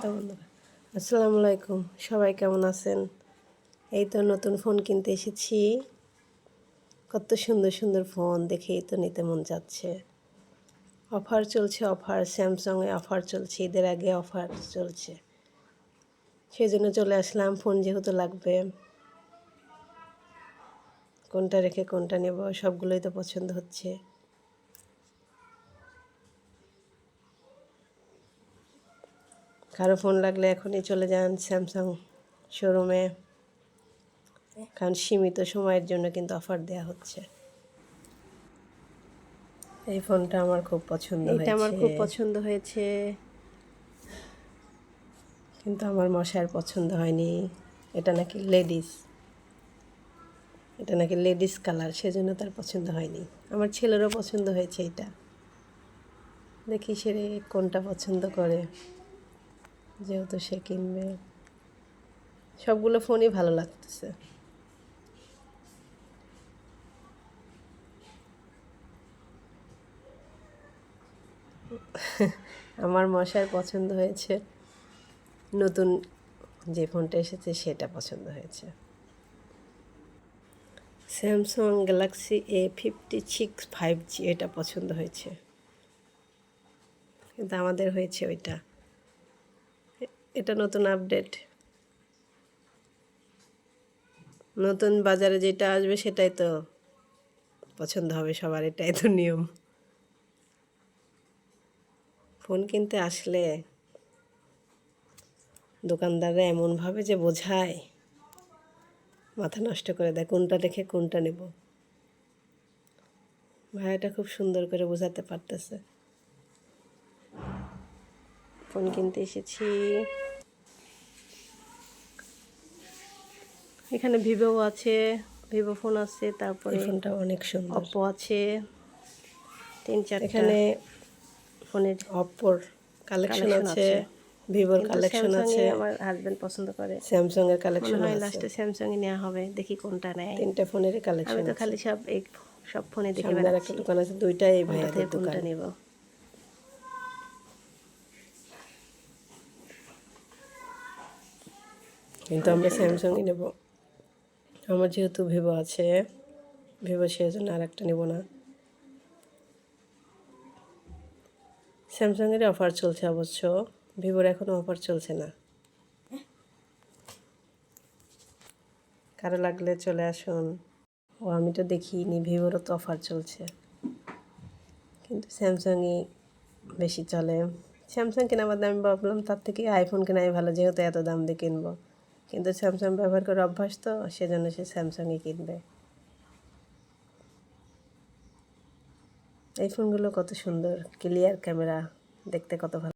তো বন্ধুরা, আসসালামু আলাইকুম। সবাই কেমন আছেন? এই তো নতুন ফোন কিনতে এসেছি। কত সুন্দর সুন্দর ফোন দেখেই তো নিতে মন যাচ্ছে। অফার চলছে, স্যামসাংয়ে অফার চলছে, ঈদের আগে অফার চলছে। সেই জন্য চলে আসলাম, ফোন যেহেতু লাগবে, কোনটা রেখে কোনটা নেব সবগুলোই তো পছন্দ হচ্ছে। কারো ফোন লাগলে এখনই চলে যান স্যামসাং শোরুমে, কারণ সীমিত সময়ের জন্য কিন্তু অফার দেওয়া হচ্ছে। এই ফোনটা আমার খুব পছন্দ হয়েছে, কিন্তু আমার মশার পছন্দ হয়নি। এটা নাকি লেডিস কালার, সেজন্য তার পছন্দ হয়নি। আমার ছেলেরও পছন্দ হয়েছে এটা। দেখি সে কোনটা পছন্দ করে, যেহেতু সে কিনবে। সবগুলো ফোনই ভালো লাগতেছে। আমার মশার পছন্দ হয়েছে নতুন যে ফোনটা এসেছে, সেটা পছন্দ হয়েছে। স্যামসাং গ্যালাক্সি A56 5G, এটা পছন্দ হয়েছে, কিন্তু আমাদের হয়েছে ওইটা। এটা নতুন আপডেট, নতুন বাজারে যেটা আসবে সেটাই তো পছন্দ হবে সবার, এটাই তো নিয়ম। ফোন কিনতে আসলে দোকানদাররা এমনভাবে যে বোঝায়, মাথা নষ্ট করে দেয়, কোনটা রেখে কোনটা নেব। ভাইয়াটা খুব সুন্দর করে বোঝাতে পারতেছে। ফোন কিনতে এসেছি, এখানে ভিভো আছে, ভিভো ফোন আছে, তারপরে ফোনটা অনেক সুন্দর। অপ্পো আছে, 3-4টা এখানে ফোনের অপ্পোর কালেকশন আছে, ভিভোর কালেকশন আছে, আমার হাজবেন্ড পছন্দ করে। স্যামসাং এর মনে কালেকশন হয় আছে। লাস্টে স্যামসাংই নেওয়া হবে, দেখি কোনটা নেয়। 3টা ফোনেরই আমি কালেকশন তো আছে। খালি সব ফোনে দেখে সামনে আর একটা বেড়াচ্ছি, দোকান আছে, দুইটাই কোনটা ভাইয়াদের থেকে দোকান। কোনটা নেব। কিন্তু আমরা স্যামসাংই নেব। আমার যেহেতু ভিভো আছে, ভিভো সেজন্য আর একটা নেব না। স্যামসাংয়ের অফার চলছে অবশ্য, ভিভোর এখনও অফার চলছে না। কারো লাগলে চলে আসুন। ও আমি তো দেখিনি, ভিভোরও তো অফার চলছে, কিন্তু স্যামসাংই বেশি চলে। স্যামসাং কেনা বাদে আমি ভাবলাম তার থেকে আইফোন কেনাই ভালো, যেহেতু এত দাম দিয়ে কিনবো। কিন্তু স্যামসাং ব্যবহার করে অভ্যাস তো, সেজন্য সে স্যামসাংই কিনবে। এই ফোনগুলো কত সুন্দর, ক্লিয়ার ক্যামেরা, দেখতে কত ভালো।